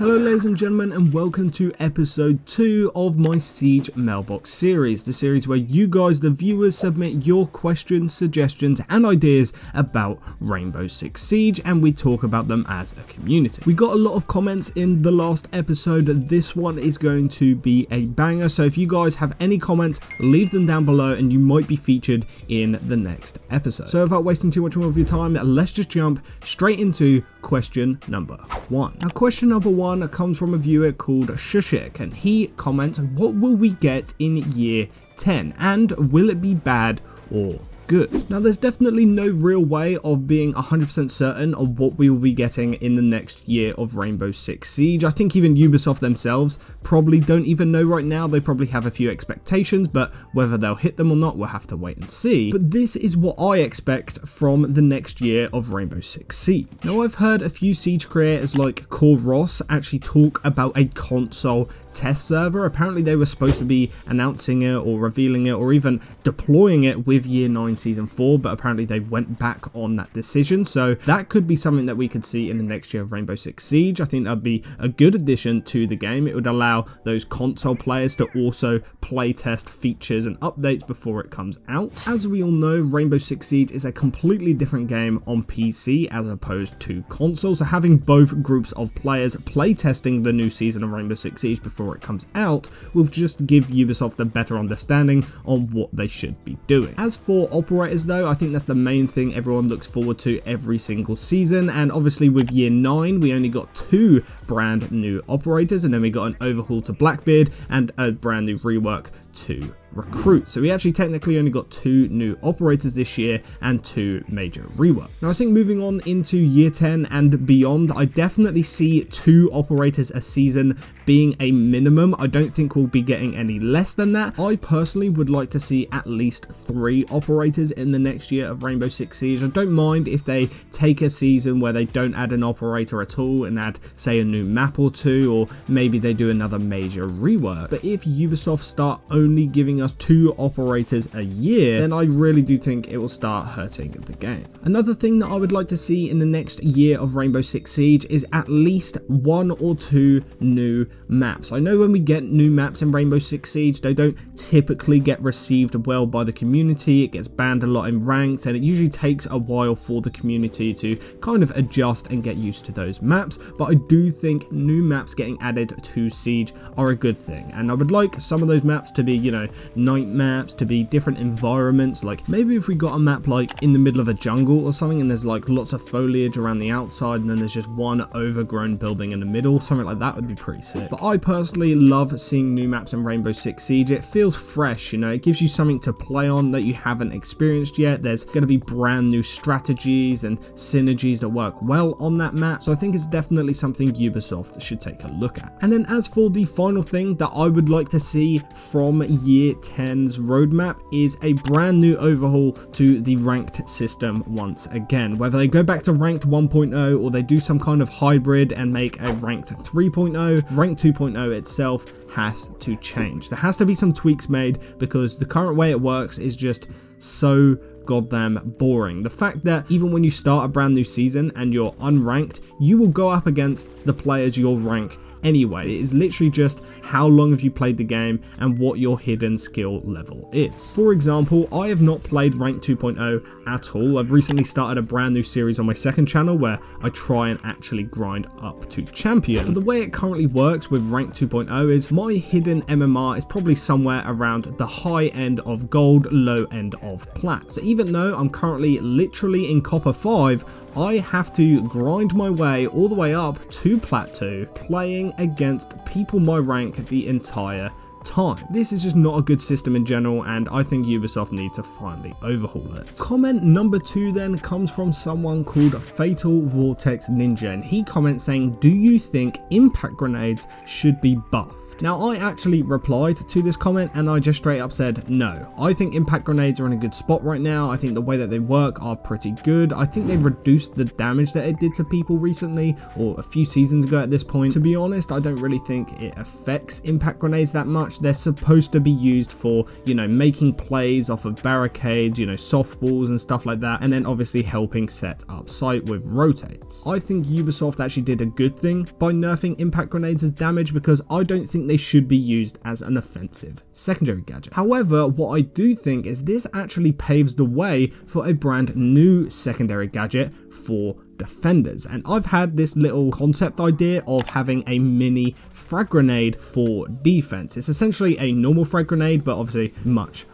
Hello ladies and gentlemen, and welcome to episode 2 of my Siege Mailbox series, the series where you guys, the viewers, submit your questions, suggestions and ideas about Rainbow Six Siege, and we talk about them as a community. We got a lot of comments in the last episode. This one is going to be a banger, so if you guys have any comments, leave them down below and you might be featured in the next episode. So without wasting too much more of your time, let's just jump straight into question number 1. Now question number 1 comes from a viewer called Shushik, and he comments, what will we get in year 10 and will it be bad or good? Now there's definitely no real way of being 100% certain of what we will be getting in the next year of Rainbow Six Siege. I think even Ubisoft themselves probably don't even know right now. They probably have a few expectations, but whether they'll hit them or not, we'll have to wait and see. But this is what I expect from the next year of Rainbow Six Siege. Now I've heard a few Siege creators like Core Ross actually talk about a console test server. Apparently they were supposed to be announcing it or revealing it or even deploying it with year 9 season 4, but apparently they went back on that decision, so that could be something that we could see in the next year of Rainbow Six Siege. I think that'd be a good addition to the game. It would allow those console players to also play test features and updates before it comes out. As we all know, Rainbow Six Siege is a completely different game on PC as opposed to console, so having both groups of players play testing the new season of Rainbow Six Siege before it comes out will just give Ubisoft a better understanding on what they should be doing. As for operators though, I think that's the main thing everyone looks forward to every single season, and obviously with year 9 we only got 2 brand new operators, and then we got an overhaul to Blackbeard and a brand new rework to Recruit. So we actually technically only got 2 new operators this year and 2 major reworks. Now I think moving on into year 10 and beyond, I definitely see 2 operators a season being a minimum. I don't think we'll be getting any less than that. I personally would like to see at least 3 operators in the next year of Rainbow Six Siege. I don't mind if they take a season where they don't add an operator at all and add, say, a new map or 2, or maybe they do another major rework. But if Ubisoft start only giving us 2 operators a year, then I really do think it will start hurting the game. Another thing that I would like to see in the next year of Rainbow Six Siege is at least 1 or 2 new maps. I know when we get new maps in Rainbow Six Siege, they don't typically get received well by the community. It gets banned a lot in ranked, and it usually takes a while for the community to kind of adjust and get used to those maps. But I do think new maps getting added to Siege are a good thing, and I would like some of those maps to be, you know, night maps, to be different environments. Like maybe if we got a map like in the middle of a jungle or something, and there's like lots of foliage around the outside, and then there's just one overgrown building in the middle, something like that would be pretty sick. But I personally love seeing new maps in Rainbow Six Siege. It feels fresh, you know, it gives you something to play on that you haven't experienced yet. There's going to be brand new strategies and synergies that work well on that map, so I think it's definitely something Ubisoft should take a look at. And then as for the final thing that I would like to see from year 10's roadmap is a brand new overhaul to the ranked system once again. Whether they go back to ranked 1.0 or they do some kind of hybrid and make a ranked 3.0, ranked 2.0 itself has to change. There has to be some tweaks made because the current way it works is just so goddamn boring. The fact that even when you start a brand new season and you're unranked, you will go up against the players your rank anyway. It is literally just how long have you played the game and what your hidden skill level is. For example, I have not played Rank 2.0 at all. I've recently started a brand new series on my second channel where I try and actually grind up to champion. But the way it currently works with Rank 2.0 is my hidden MMR is probably somewhere around the high end of gold, low end of plat. So even though I'm currently literally in copper 5, I have to grind my way all the way up to Plat 2, playing against people my rank the entire time. This is just not a good system in general, and I think Ubisoft need to finally overhaul it. Comment number 2 then comes from someone called Fatal Vortex Ninja, and he comments saying, do you think impact grenades should be buffed? removed. Now, I actually replied to this comment and I just straight up said, no, I think impact grenades are in a good spot right now. I think the way that they work are pretty good. I think they've reduced the damage that it did to people recently, or a few seasons ago at this point. To be honest, I don't really think it affects impact grenades that much. They're supposed to be used for, you know, making plays off of barricades, you know, softballs and stuff like that, and then obviously helping set up site with rotates. I think Ubisoft actually did a good thing by nerfing impact grenades as damage, because I don't think they should be used as an offensive secondary gadget. However, what I do think is this actually paves the way for a brand new secondary gadget for defenders, and I've had this little concept idea of having a mini frag grenade for defense. It's essentially a normal frag grenade, but obviously much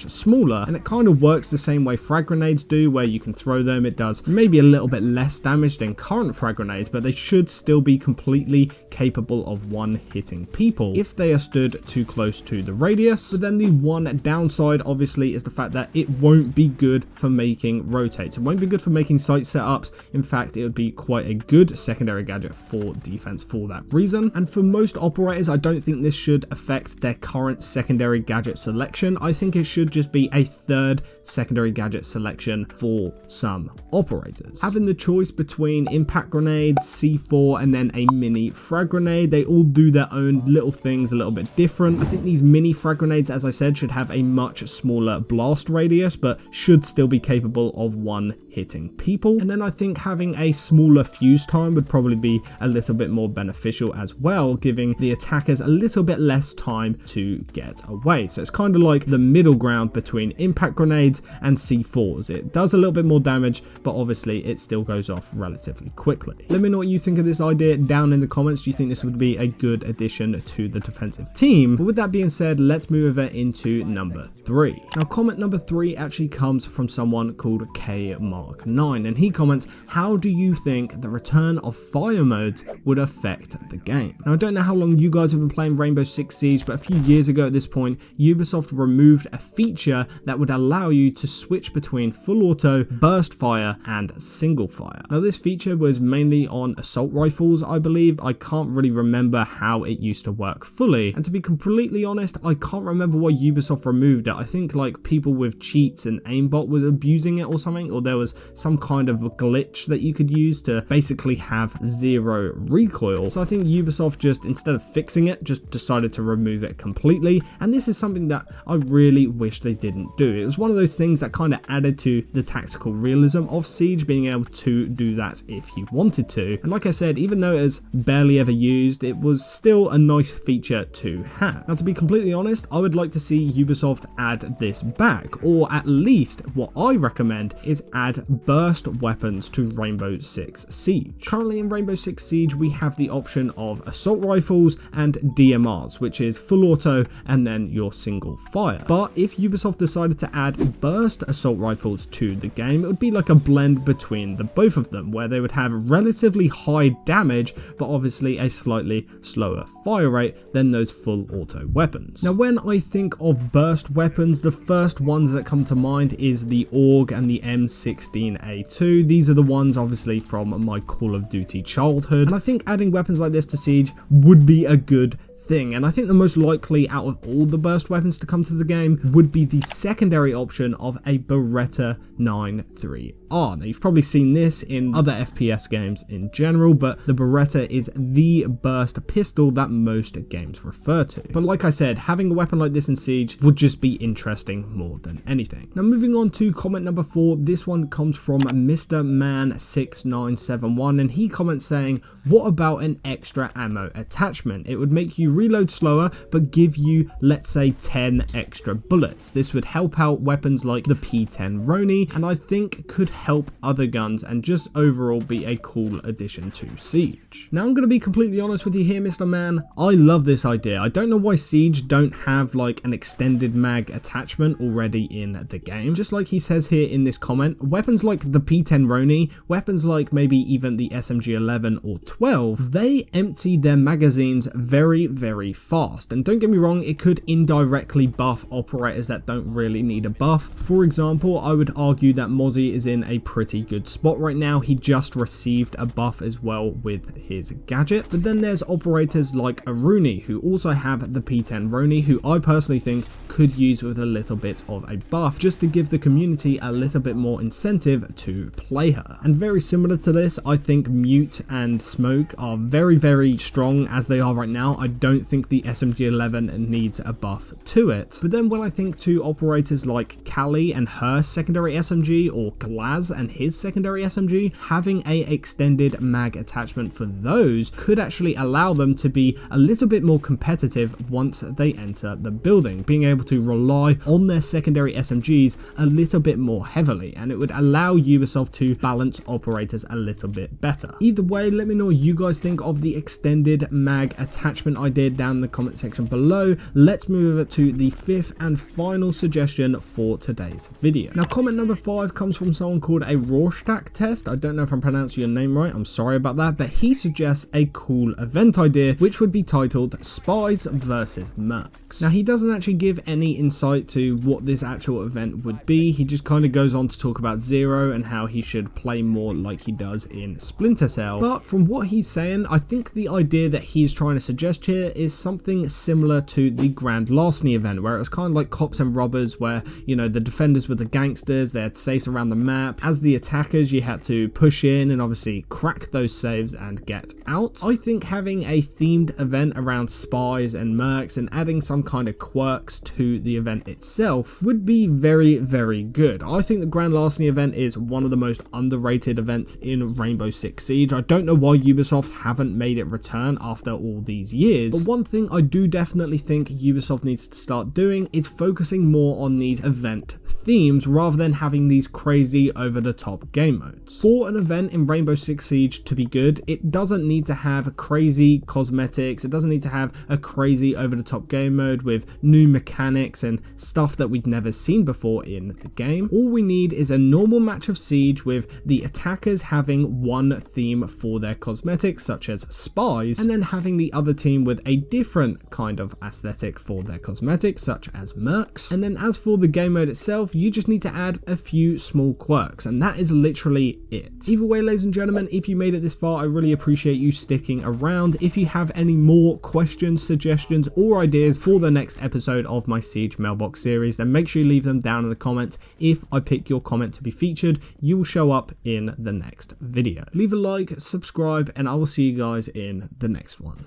smaller, and it kind of works the same way frag grenades do, where you can throw them. It does maybe a little bit less damage than current frag grenades, but they should still be completely capable of one hitting people if they are stood too close to the radius. But then the one downside obviously is the fact that it won't be good for making rotates. It won't be good for making site setups. In fact, it would be quite a good secondary gadget for defense for that reason. And for most operators, I don't think this should affect their current secondary gadget selection. I think it should just be a third secondary gadget selection for some operators. Having the choice between impact grenades, C4, and then a mini frag grenade, they all do their own little things a little bit different. I think these mini frag grenades, as I said, should have a much smaller blast radius, but should still be capable of one hitting people. And then I think having a smaller fuse time would probably be a little bit more beneficial as well, giving the attackers a little bit less time to get away. So it's kind of like the middle ground between impact grenades and C4s. It does a little bit more damage, but obviously it still goes off relatively quickly. Let me know what you think of this idea down in the comments. Do you think this would be a good addition to the defensive team? But with that being said, let's move over into number 3. Now, comment number 3 actually comes from someone called K Mark 9, and he comments, how do you think the return of fire modes would affect the game? Now, I don't know how long you guys have been playing Rainbow Six Siege, but a few years ago at this point, Ubisoft removed a feature that would allow you to switch between full auto, burst fire, and single fire. Now, this feature was mainly on assault rifles, I believe. I can't really remember how it used to work fully, and to be completely honest, I can't remember why Ubisoft removed it. I think like people with cheats and aimbot was abusing it or something, or there was some kind of glitch that you could use to basically have zero recoil. So I think Ubisoft just, instead of fixing it, just decided to remove it completely, and this is something that I really wish they didn't do. It was one of those things that kind of added to the tactical realism of Siege, being able to do that if you wanted to. And like I said, even though it was barely ever used, it was still a nice feature to have. Now, to be completely honest, I would like to see Ubisoft add this back, or at least what I recommend is add burst weapons to Rainbow Six Siege. Currently in Rainbow Six Siege, we have the option of assault rifles and DMRs, which is full auto and then your single fire. But if Ubisoft decided to add burst assault rifles to the game, it would be like a blend between the both of them, where they would have relatively high damage, but obviously a slightly slower fire rate than those full auto weapons. Now, when I think of burst weapons, the first ones that come to mind is the AUG and the M16A2. These are the ones obviously from my Call of Duty childhood, and I think adding weapons like this to Siege would be a good thing. And I think the most likely out of all the burst weapons to come to the game would be the secondary option of a Beretta 93R. Now, you've probably seen this in other FPS games in general, but the Beretta is the burst pistol that most games refer to. But like I said, having a weapon like this in Siege would just be interesting more than anything. Now, moving on to comment number 4, this one comes from Mr. Man 6971, and he comments saying, what about an extra ammo attachment? It would make you reload slower, but give you, let's say, 10 extra bullets. This would help out weapons like the P10 Roni, and I think could help other guns and just overall be a cool addition to Siege. Now, I'm going to be completely honest with you here, Mr. Man. I love this idea. I don't know why Siege don't have like an extended mag attachment already in the game. Just like he says here in this comment, weapons like the P10 Roni, weapons like maybe even the SMG-11 or 12, they empty their magazines very fast. And don't get me wrong, it could indirectly buff operators that don't really need a buff. For example, I would argue that Mozzie is in a pretty good spot right now. He just received a buff as well with his gadget. But then there's operators like Aruni, who also have the P10 Roni, who I personally think could use with a little bit of a buff, just to give the community a little bit more incentive to play her. And very similar to this, I think Mute and Smoke are very, very strong as they are right now. I don't think the SMG11 needs a buff to it. But then when I think to operators like Kali and her secondary SMG, or Glaz and his secondary SMG, having a extended mag attachment for those could actually allow them to be a little bit more competitive once they enter the building, being able to rely on their secondary SMGs a little bit more heavily, and it would allow Ubisoft to balance operators a little bit better. Either way, let me know what you guys think of the extended mag attachment idea down in the comment section below. Let's move over to the fifth and final suggestion for today's video. Now, comment number 5 comes from someone called a Rorschach test. I don't know if I'm pronouncing your name right, I'm sorry about that, but he suggests a cool event idea which would be titled Spies versus Mercs. Now, he doesn't actually give any insight to what this actual event would be. He just kind of goes on to talk about Zero and how he should play more like he does in Splinter Cell. But from what he's saying, I think the idea that he's trying to suggest here is something similar to the Grand Larceny event, where it was kind of like Cops and Robbers, where, you know, the defenders were the gangsters, they had safes around the map. As the attackers, you had to push in and obviously crack those saves and get out. I think having a themed event around Spies and Mercs and adding some kind of quirks to the event itself would be very, very good. I think the Grand Larceny event is one of the most underrated events in Rainbow Six Siege. I don't know why Ubisoft haven't made it return after all these years, but one thing I do definitely think Ubisoft needs to start doing is focusing more on these event themes rather than having these crazy over-the-top game modes. For an event in Rainbow Six Siege to be good, it doesn't need to have crazy cosmetics, it doesn't need to have a crazy over-the-top game mode with new mechanics and stuff that we've never seen before in the game. All we need is a normal match of Siege with the attackers having one theme for their cosmetics, such as Spies, and then having the other team with a different kind of aesthetic for their cosmetics, such as Mercs. And then as for the game mode itself, you just need to add a few small quirks, and that is literally it. Either way, ladies and gentlemen, if you made it this far, I really appreciate you sticking around. If you have any more questions, suggestions, or ideas for the next episode of my Siege Mailbox series, then make sure you leave them down in the comments. If I pick your comment to be featured, you will show up in the next video. Leave a like, subscribe, and I will see you guys in the next one.